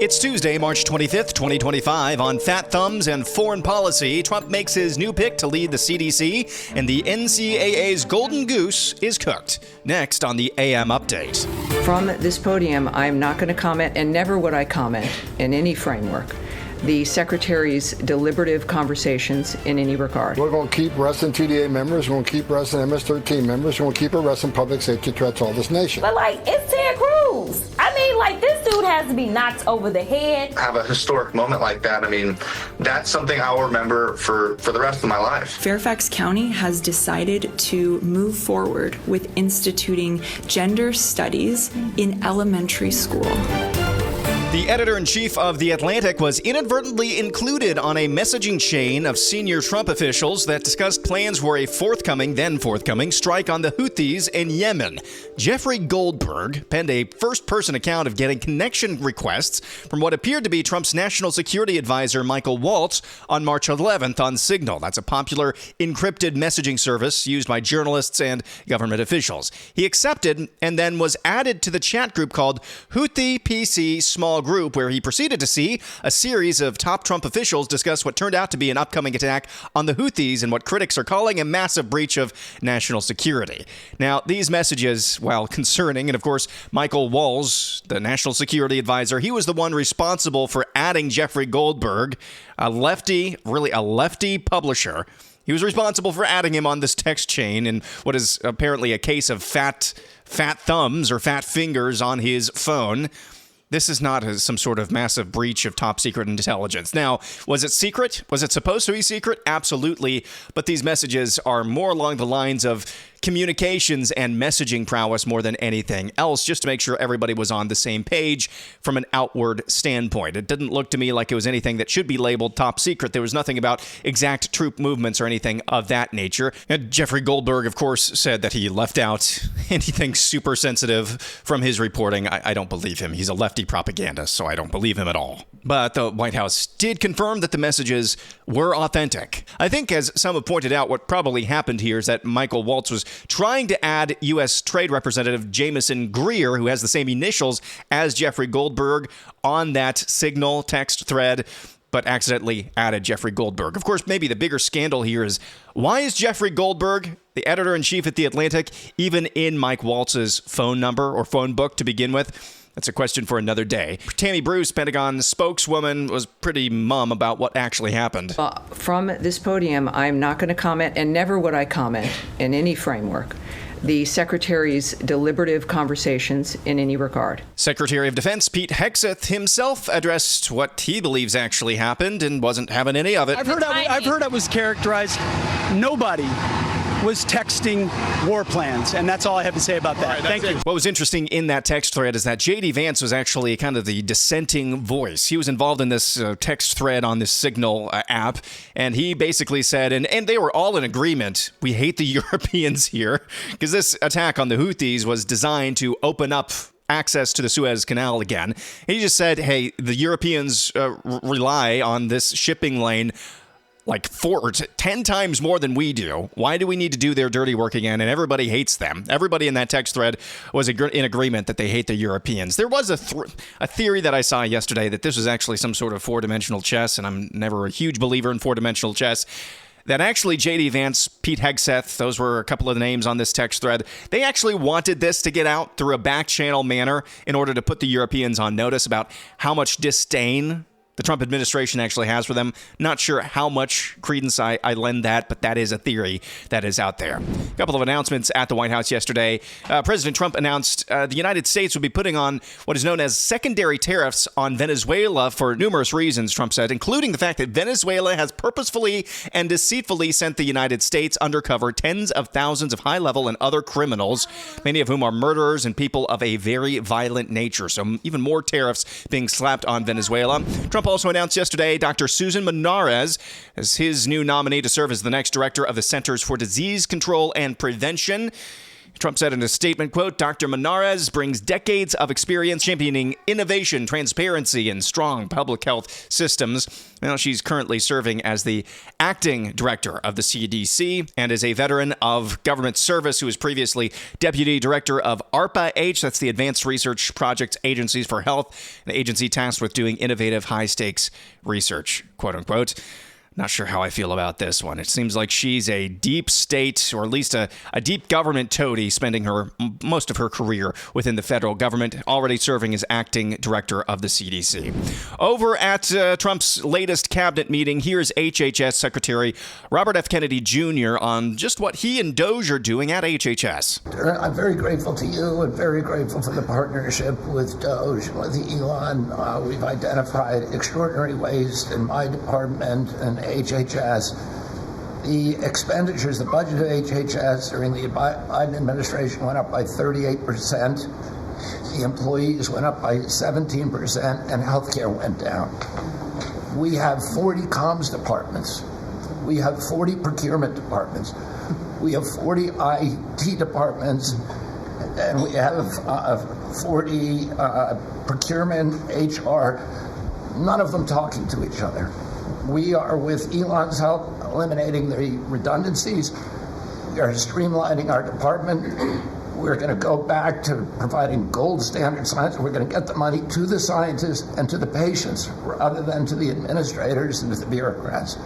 It's Tuesday, March 25th, 2025. On Fat Thumbs and Foreign Policy, Trump makes his new pick to lead the CDC, and the NCAA's golden goose is cooked. Next on the AM Update. From this podium, I'm not going to comment, and never would I comment in any framework, the Secretary's deliberative conversations in any regard. We're going to keep arresting TDA members. We're going to keep arresting MS-13 members. We're going to keep arresting public safety threats all this nation. But, it's Ted Cruz. This dude has to be knocked over the head. Have a historic moment like that. That's something I'll remember for the rest of my life. Fairfax County has decided to move forward with instituting gender studies in elementary school. The editor-in-chief of The Atlantic was inadvertently included on a messaging chain of senior Trump officials that discussed plans for a then forthcoming, strike on the Houthis in Yemen. Jeffrey Goldberg penned a first-person account of getting connection requests from what appeared to be Trump's national security advisor, Michael Waltz, on March 11th on Signal. That's a popular encrypted messaging service used by journalists and government officials. He accepted and then was added to the chat group called Houthi PC Small Group, where he proceeded to see a series of top Trump officials discuss what turned out to be an upcoming attack on the Houthis and what critics are calling a massive breach of national security. Now, these messages, while concerning, and of course, Michael Waltz, the national security advisor, he was the one responsible for adding Jeffrey Goldberg, a lefty publisher. He was responsible for adding him on this text chain in what is apparently a case of fat thumbs or fat fingers on his phone. This is not some sort of massive breach of top secret intelligence. Now, was it secret? Was it supposed to be secret? Absolutely. But these messages are more along the lines of communications and messaging prowess more than anything else, just to make sure everybody was on the same page from an outward standpoint. It didn't look to me like it was anything that should be labeled top secret. There was nothing about exact troop movements or anything of that nature. And Jeffrey Goldberg, of course, said that he left out anything super sensitive from his reporting. I don't believe him. He's a lefty propagandist, so I don't believe him at all. But the White House did confirm that the messages were authentic. I think, as some have pointed out, what probably happened here is that Michael Waltz was trying to add U.S. Trade Representative Jamieson Greer, who has the same initials as Jeffrey Goldberg, on that Signal text thread, but accidentally added Jeffrey Goldberg. Of course, maybe the bigger scandal here is, why is Jeffrey Goldberg, the editor-in-chief at The Atlantic, even in Mike Waltz's phone number or phone book to begin with? That's a question for another day. Tammy Bruce, Pentagon spokeswoman, was pretty mum about what actually happened. From this podium, I'm not going to comment, and never would I comment in any framework, the Secretary's deliberative conversations in any regard. Secretary of Defense Pete Hegseth himself addressed what he believes actually happened and wasn't having any of it. I've heard I was characterized. Nobody was texting war plans, and that's all I have to say about that. Thank you. What was interesting in that text thread is that J.D. Vance was actually kind of the dissenting voice. He was involved in this text thread on this Signal app, and he basically said, and they were all in agreement, we hate the Europeans here, because this attack on the Houthis was designed to open up access to the Suez Canal again. And he just said, hey, the Europeans rely on this shipping lane like 10 times more than we do. Why do we need to do their dirty work again? And everybody hates them. Everybody in that text thread was in agreement that they hate the Europeans. There was a theory that I saw yesterday that this was actually some sort of four-dimensional chess, and I'm never a huge believer in four-dimensional chess, that actually J.D. Vance, Pete Hegseth, those were a couple of the names on this text thread, they actually wanted this to get out through a back-channel manner in order to put the Europeans on notice about how much disdain the Trump administration actually has for them. Not sure how much credence I lend that, but that is a theory that is out there. A couple of announcements at the White House yesterday. President Trump announced the United States would be putting on what is known as secondary tariffs on Venezuela for numerous reasons, Trump said, including the fact that Venezuela has purposefully and deceitfully sent the United States undercover tens of thousands of high-level and other criminals, many of whom are murderers and people of a very violent nature. So even more tariffs being slapped on Venezuela. Trump also announced yesterday Dr. Susan Monarez as his new nominee to serve as the next director of the Centers for Disease Control and Prevention. Trump said in a statement, quote, Dr. Menarez brings decades of experience championing innovation, transparency, and strong public health systems. Now, she's currently serving as the acting director of the CDC and is a veteran of government service who was previously deputy director of ARPA-H, that's the Advanced Research Projects Agencies for Health, an agency tasked with doing innovative, high-stakes research, quote unquote. Not sure how I feel about this one. It seems like she's a deep state, or at least a deep government toady, spending most of her career within the federal government, already serving as acting director of the CDC. Over at Trump's latest cabinet meeting, here's HHS Secretary Robert F. Kennedy Jr. on just what he and Doge are doing at HHS. I'm very grateful to you and very grateful for the partnership with Doge and with Elon. We've identified extraordinary waste in my department and HHS. The expenditures, the budget of HHS during the Biden administration went up by 38%. The employees went up by 17%, and healthcare went down. We have 40 comms departments. We have 40 procurement departments. We have 40 IT departments, and we have 40 procurement, HR, none of them talking to each other. We are, with Elon's help, eliminating the redundancies. We are streamlining our department. We're going to go back to providing gold standard science. We're going to get the money to the scientists and to the patients rather than to the administrators and to the bureaucrats.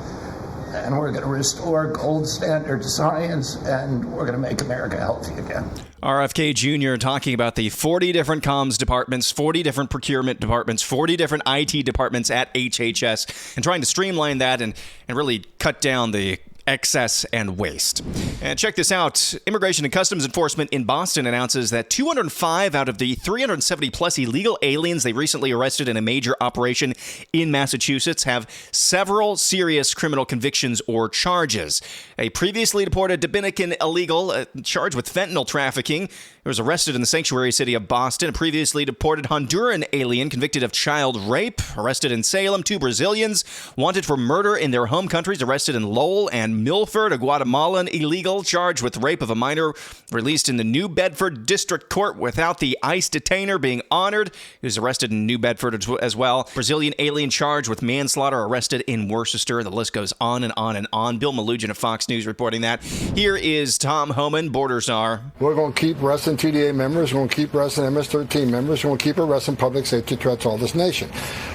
And we're going to restore gold standard science, and we're going to make America healthy again. RFK Jr. talking about the 40 different comms departments, 40 different procurement departments, 40 different IT departments at HHS, and trying to streamline that and really cut down the excess and waste. And check this out. Immigration and Customs Enforcement in Boston announces that 205 out of the 370 plus illegal aliens they recently arrested in a major operation in Massachusetts have several serious criminal convictions or charges. A previously deported Dominican illegal charged with fentanyl trafficking was arrested in the sanctuary city of Boston. A previously deported Honduran alien convicted of child rape, arrested in Salem. 2 Brazilians wanted for murder in their home countries, arrested in Lowell and Milford. A Guatemalan illegal charged with rape of a minor, released in the New Bedford District Court without the ICE detainer being honored. He was arrested in New Bedford as well. Brazilian alien charged with manslaughter, arrested in Worcester. The list goes on and on and on. Bill Malugin of Fox News reporting that. Here is Tom Homan, border czar. We're going to keep arresting TDA members. We're going to keep arresting MS-13 members. We're going to keep arresting public safety threats all this nation.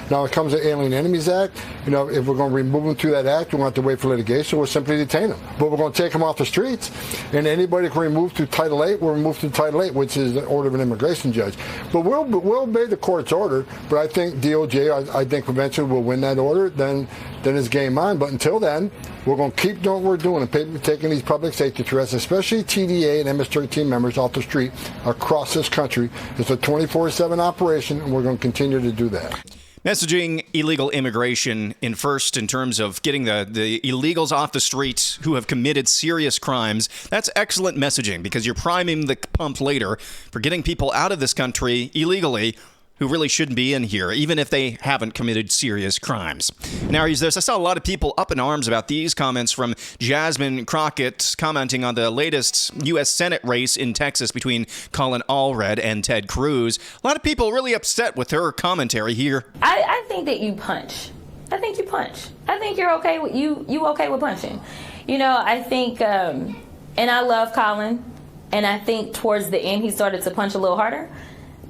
Now, when it comes to Alien Enemies Act, if we're going to remove them through that act, we want to wait for litigation. We'll simply detain them. But we're going to take them off the streets, and anybody can remove through Title 8. We'll remove through Title 8, which is the order of an immigration judge. But we'll obey the court's order. But I think DOJ, I think eventually will win that order. Then it's game on. But until then, we're going to keep doing what we're doing and taking these public safety threats, especially TDA and MS-13 members, off the street across this country. It's a 24/7 operation, and we're going to continue to do that. Messaging illegal immigration in terms of getting the illegals off the streets who have committed serious crimes. That's excellent messaging, because you're priming the pump later for getting people out of this country illegally who really shouldn't be in here, even if they haven't committed serious crimes. Now, I saw a lot of people up in arms about these comments from Jasmine Crockett, commenting on the latest U.S. Senate race in Texas between Colin Allred and Ted Cruz. A lot of people really upset with her commentary here. I think that you punch. I think you punch. I think you're okay with you okay with punching. I think, and I love Colin, and I think towards the end he started to punch a little harder.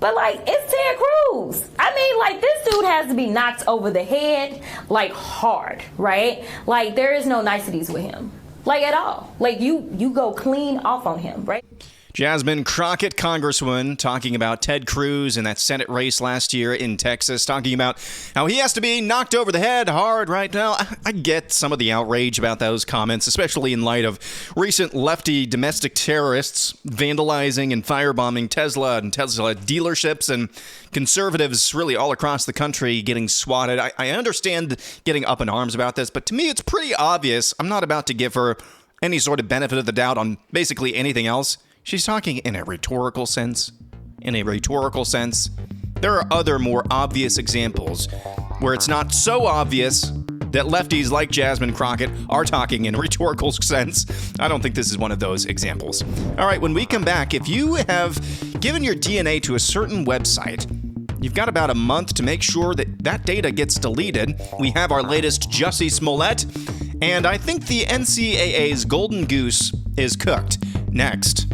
But, it's Ted Cruz. This dude has to be knocked over the head, hard, right? There is no niceties with him, at all. You go clean off on him, right? Jasmine Crockett, Congresswoman, talking about Ted Cruz in that Senate race last year in Texas, talking about how he has to be knocked over the head hard right now. I get some of the outrage about those comments, especially in light of recent lefty domestic terrorists vandalizing and firebombing Tesla and Tesla dealerships, and conservatives really all across the country getting swatted. I understand getting up in arms about this, but to me it's pretty obvious. I'm not about to give her any sort of benefit of the doubt on basically anything else. She's talking in a rhetorical sense. In a rhetorical sense. There are other more obvious examples where it's not so obvious, that lefties like Jasmine Crockett are talking in a rhetorical sense. I don't think this is one of those examples. All right, when we come back, if you have given your DNA to a certain website, you've got about a month to make sure that that data gets deleted. We have our latest Jussie Smollett, and I think the NCAA's Golden Goose is cooked. Next.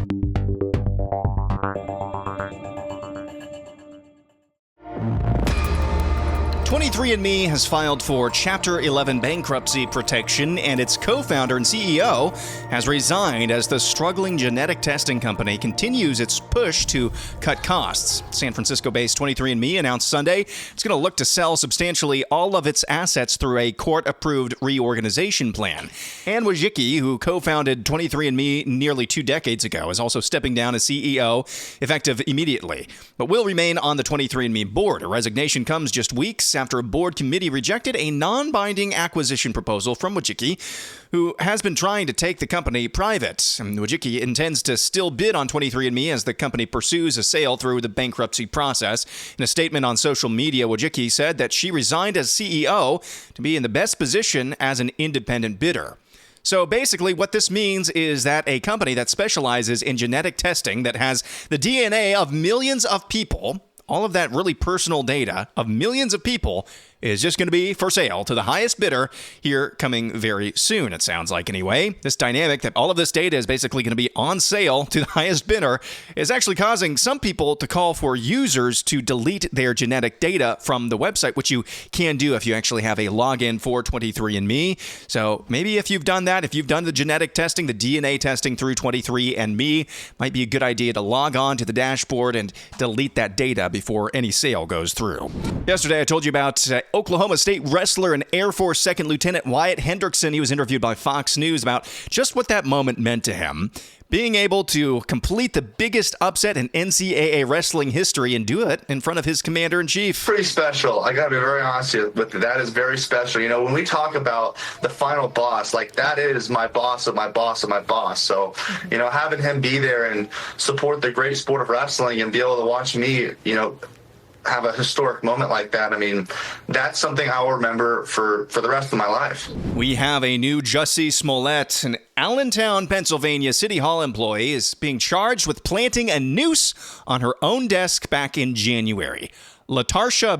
23andMe has filed for Chapter 11 bankruptcy protection, and its co-founder and CEO has resigned as the struggling genetic testing company continues its push to cut costs. San Francisco-based 23andMe announced Sunday it's going to look to sell substantially all of its assets through a court-approved reorganization plan. Anne Wojcicki, who co-founded 23andMe nearly 2 decades ago, is also stepping down as CEO, effective immediately, but will remain on the 23andMe board. Her resignation comes just weeks after a board committee rejected a non-binding acquisition proposal from Wojcicki, who has been trying to take the company private. Wojcicki intends to still bid on 23andMe as the company pursues a sale through the bankruptcy process. In a statement on social media, Wojcicki said that she resigned as CEO to be in the best position as an independent bidder. So basically what this means is that a company that specializes in genetic testing that has the DNA of millions of people, all of that really personal data of millions of people, is just going to be for sale to the highest bidder here coming very soon, it sounds like anyway. This dynamic that all of this data is basically going to be on sale to the highest bidder is actually causing some people to call for users to delete their genetic data from the website, which you can do if you actually have a login for 23andMe. So maybe if you've done that, if you've done the genetic testing, the DNA testing through 23andMe, might be a good idea to log on to the dashboard and delete that data before any sale goes through. Yesterday, I told you about Oklahoma State wrestler and Air Force Second Lieutenant Wyatt Hendrickson. He was interviewed by Fox News about just what that moment meant to him. Being able to complete the biggest upset in NCAA wrestling history and do it in front of his commander-in-chief. Pretty special. I gotta be very honest with you. That is very special. You know, when we talk about the final boss, like that is my boss of my boss of my boss. So, you know, having him be there and support the great sport of wrestling and be able to watch me, you know, have a historic moment like that, I mean, that's something I'll remember for the rest of my life. We have a new Jussie Smollett. An Allentown, Pennsylvania City Hall employee is being charged with planting a noose on her own desk back in January. Latarsha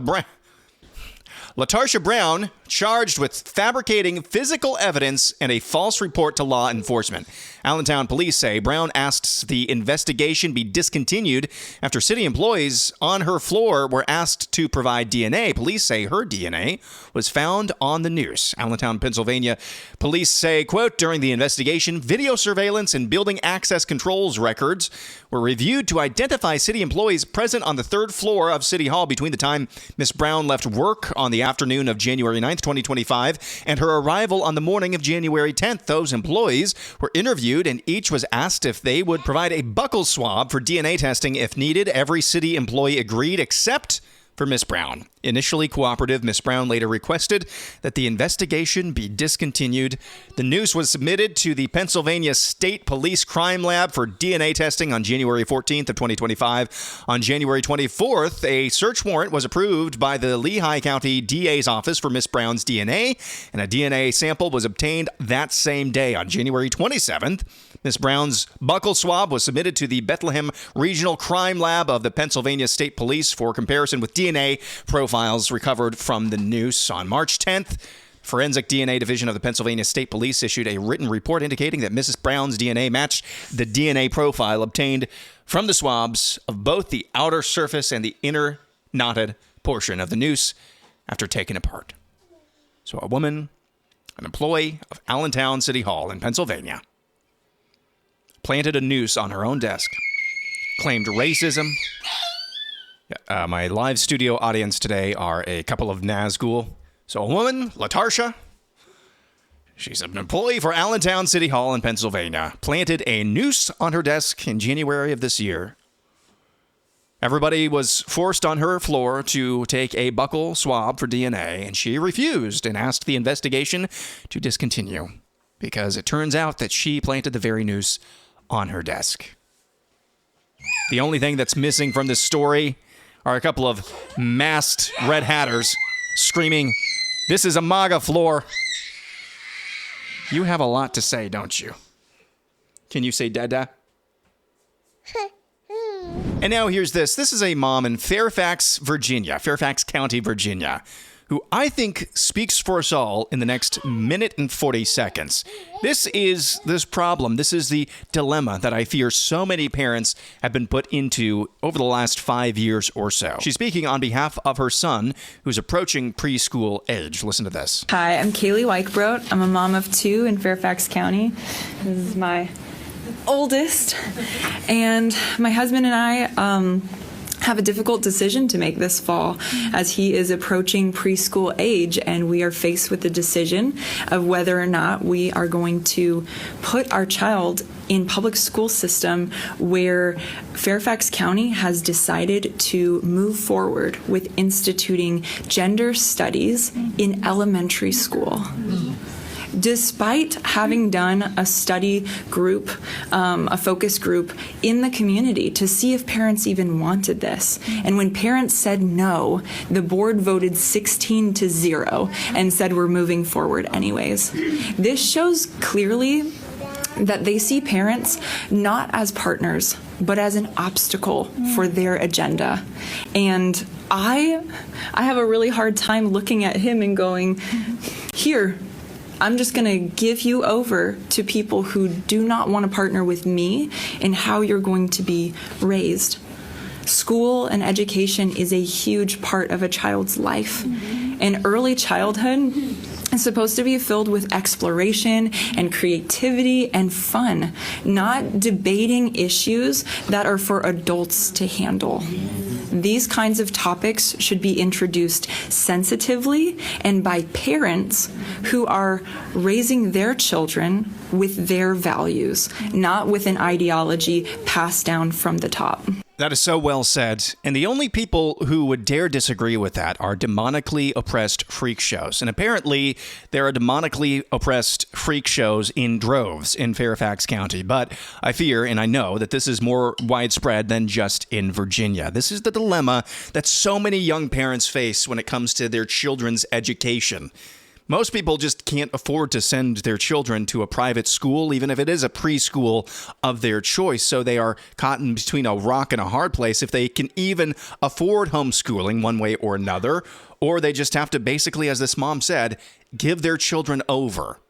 Brown, charged with fabricating physical evidence and a false report to law enforcement. Allentown police say Brown asked the investigation be discontinued after city employees on her floor were asked to provide DNA. Police say her DNA was found on the noose. Allentown, Pennsylvania police say, quote, during the investigation, video surveillance and building access controls records were reviewed to identify city employees present on the 3rd floor of City Hall between the time Ms. Brown left work on the afternoon of January 9th, 2025, and her arrival on the morning of January 10th. Those employees were interviewed, and each was asked if they would provide a buccal swab for DNA testing if needed. Every city employee agreed except for Ms. Brown. Initially cooperative, Ms. Brown later requested that the investigation be discontinued. The noose was submitted to the Pennsylvania State Police Crime Lab for DNA testing on January 14th of 2025. On January 24th, a search warrant was approved by the Lehigh County DA's office for Ms. Brown's DNA, and a DNA sample was obtained that same day. On January 27th, Ms. Brown's buccal swab was submitted to the Bethlehem Regional Crime Lab of the Pennsylvania State Police for comparison with DNA profiles recovered from the noose. On March 10th, Forensic DNA Division of the Pennsylvania State Police issued a written report indicating that Mrs. Brown's DNA matched the DNA profile obtained from the swabs of both the outer surface and the inner knotted portion of the noose after taken apart. So a woman, an employee of Allentown City Hall in Pennsylvania, planted a noose on her own desk, claimed racism. My live studio audience today are a couple of Nazgul. So a woman, Latarsha, she's an employee for Allentown City Hall in Pennsylvania, planted a noose on her desk in January of this year. Everybody was forced on her floor to take a buccal swab for DNA, and she refused and asked the investigation to discontinue because it turns out that she planted the very noose on her desk. The only thing that's missing from this story are a couple of masked red hatters screaming, This is a MAGA floor. You have a lot to say, don't you? Can you say dada? And now here's this. This is a mom in Fairfax County, Virginia, who I think speaks for us all in the next minute and 40 seconds. This is this problem. This is the dilemma that I fear so many parents have been put into over the last 5 years or so. She's speaking on behalf of her son, who's approaching preschool age. Listen to this. Hi, I'm Kaylee Weichbrot. I'm a mom of 2 in Fairfax County. This is my oldest. And my husband and I have a difficult decision to make this fall as he is approaching preschool age, and we are faced with the decision of whether or not we are going to put our child in public school system where Fairfax County has decided to move forward with instituting gender studies in elementary school. Despite having done a study group, a focus group in the community to see if parents even wanted this. And when parents said no, the board voted 16-0 and said we're moving forward anyways. This shows clearly that they see parents not as partners, but as an obstacle for their agenda. And I have a really hard time looking at him and going, here, I'm just going to give you over to people who do not want to partner with me in how you're going to be raised. School and education is a huge part of a child's life. And early childhood is supposed to be filled with exploration and creativity and fun, not debating issues that are for adults to handle. These kinds of topics should be introduced sensitively and by parents who are raising their children with their values, not with an ideology passed down from the top. That is so well said. And the only people who would dare disagree with that are demonically oppressed freak shows. And apparently, there are demonically oppressed freak shows in droves in Fairfax County. But I fear, and I know, that this is more widespread than just in Virginia. This is the dilemma that so many young parents face when it comes to their children's education. Most people just can't afford to send their children to a private school, even if it is a preschool of their choice. So they are caught in between a rock and a hard place if they can even afford homeschooling one way or another, or they just have to basically, as this mom said, give their children over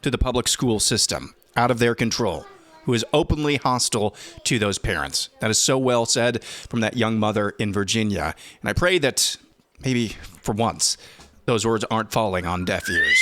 to the public school system out of their control, who is openly hostile to those parents. That is so well said from that young mother in Virginia. And I pray that maybe for once, those words aren't falling on deaf ears.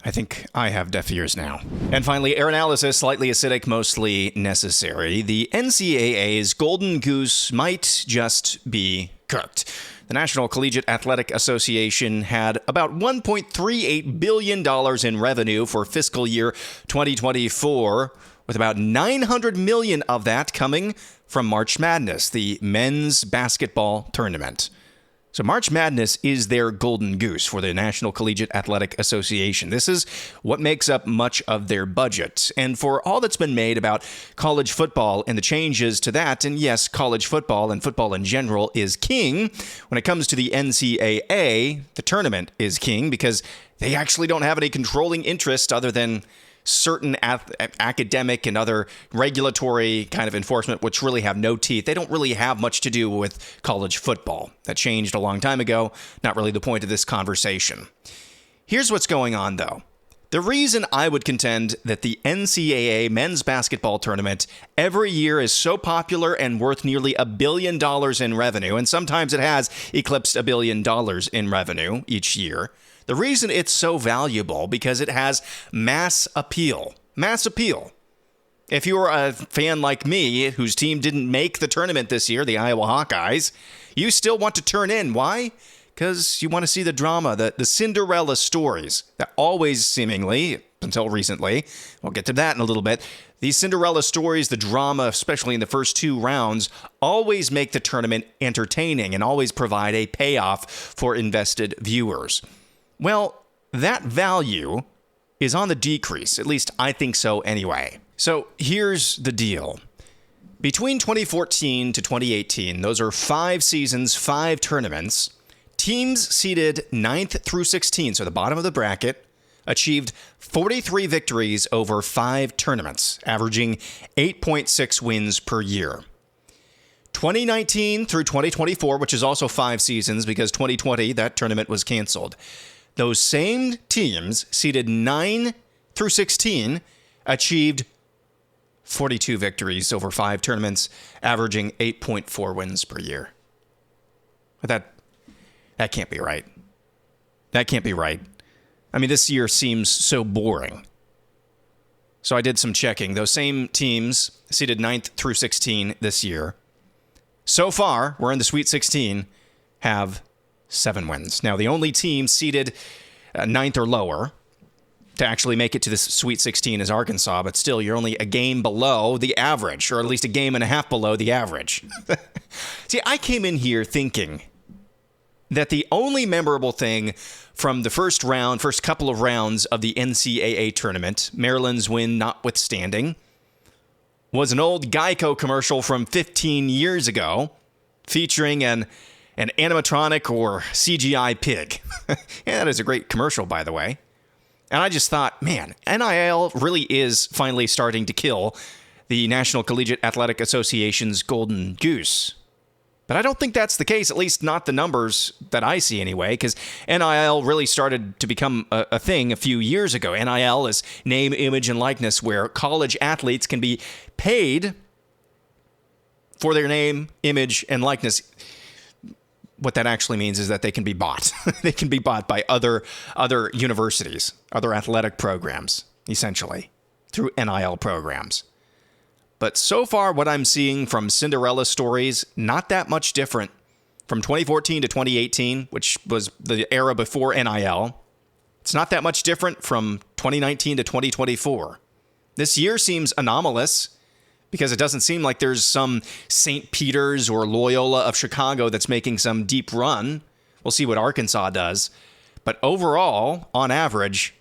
I think I have deaf ears now. And finally, air analysis, slightly acidic, mostly necessary. The NCAA's Golden Goose might just be cooked. The National Collegiate Athletic Association had about $1.38 billion in revenue for fiscal year 2024, with about $900 million of that coming from March Madness, the men's basketball tournament. So March Madness is their golden goose for the National Collegiate Athletic Association. This is what makes up much of their budget. And for all that's been made about college football and the changes to that, and yes, college football and football in general is king, when it comes to the NCAA, the tournament is king because they actually don't have any controlling interest other than certain academic and other regulatory kind of enforcement, which really have no teeth. They don't really have much to do with college football. That changed a long time ago. Not really the point of this conversation. Here's what's going on, though. The reason I would contend that the NCAA men's basketball tournament every year is so popular and worth nearly $1 billion in revenue, and sometimes it has eclipsed $1 billion in revenue each year. The reason it's so valuable because it has mass appeal. Mass appeal. If you're a fan like me, whose team didn't make the tournament this year, the Iowa Hawkeyes, you still want to turn in. Why? Because you want to see the drama, the Cinderella stories that always seemingly, until recently, we'll get to that in a little bit, these Cinderella stories, the drama, especially in the first 2 rounds, always make the tournament entertaining and always provide a payoff for invested viewers. Well, that value is on the decrease. At least I think so anyway. So here's the deal. Between 2014 to 2018, those are 5 seasons, 5 tournaments, Teams seeded 9th through 16, so the bottom of the bracket, achieved 43 victories over 5 tournaments, averaging 8.6 wins per year. 2019 through 2024, which is also 5 seasons because 2020, that tournament was canceled. Those same teams, seeded 9 through 16, achieved 42 victories over 5 tournaments, averaging 8.4 wins per year. But that can't be right. That can't be right. I mean, this year seems so boring. So I did some checking. Those same teams seeded 9th through 16 this year. So far, we're in the Sweet 16, have 7 wins. Now, the only team seeded 9th or lower to actually make it to the Sweet 16 is Arkansas, but still, you're only a game below the average, or at least a game and a half below the average. See, I came in here thinking that the only memorable thing from the first couple of rounds of the NCAA tournament, Maryland's win notwithstanding, was an old Geico commercial from 15 years ago featuring an animatronic or CGI pig. And that is a great commercial, by the way. And I just thought, man, NIL really is finally starting to kill the National Collegiate Athletic Association's golden goose. But I don't think that's the case, at least not the numbers that I see anyway, because NIL really started to become a thing a few years ago. NIL is name, image, and likeness, where college athletes can be paid for their name, image, and likeness. What that actually means is that they can be bought. They can be bought by other universities, other athletic programs, essentially, through NIL programs. But so far, what I'm seeing from Cinderella stories, not that much different from 2014 to 2018, which was the era before NIL. It's not that much different from 2019 to 2024. This year seems anomalous because it doesn't seem like there's some St. Peter's or Loyola of Chicago that's making some deep run. We'll see what Arkansas does. But overall, on average,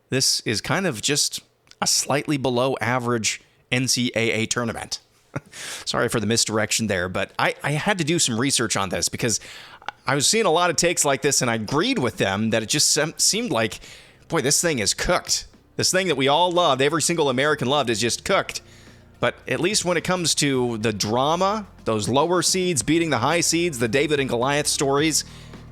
this is kind of just a slightly below average NCAA tournament. Sorry for the misdirection there, but I had to do some research on this because I was seeing a lot of takes like this, and I agreed with them that it just seemed like, boy, this thing is cooked. This thing that we all loved, every single American loved, is just cooked. But at least when it comes to the drama, those lower seeds beating the high seeds, the David and Goliath stories,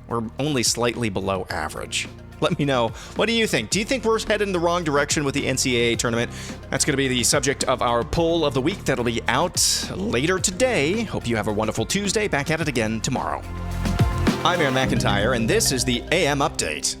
we're only slightly below average. Let me know. What do you think? Do you think we're headed in the wrong direction with the NCAA tournament? That's going to be the subject of our poll of the week that'll be out later today. Hope you have a wonderful Tuesday. Back at it again tomorrow. I'm Aaron McIntire, and this is the AM Update.